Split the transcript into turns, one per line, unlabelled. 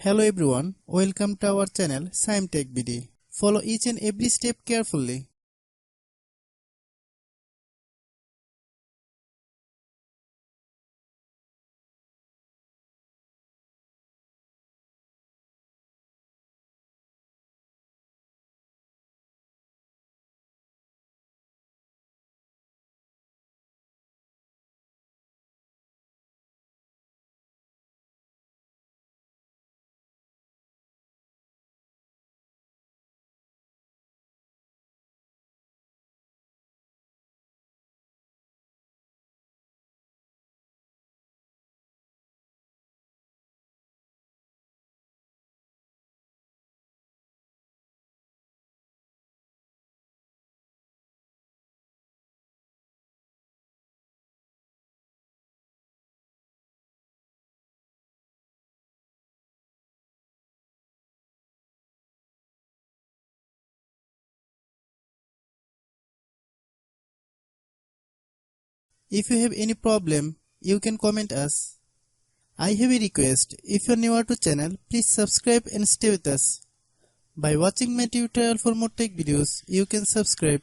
Hello everyone, welcome to our channel Shaem TechBD. Follow each and every step carefully. If you have any problem, you can comment us. I have a request, if you are new to channel, please subscribe and stay with us. By watching my tutorial for more tech videos, you can subscribe.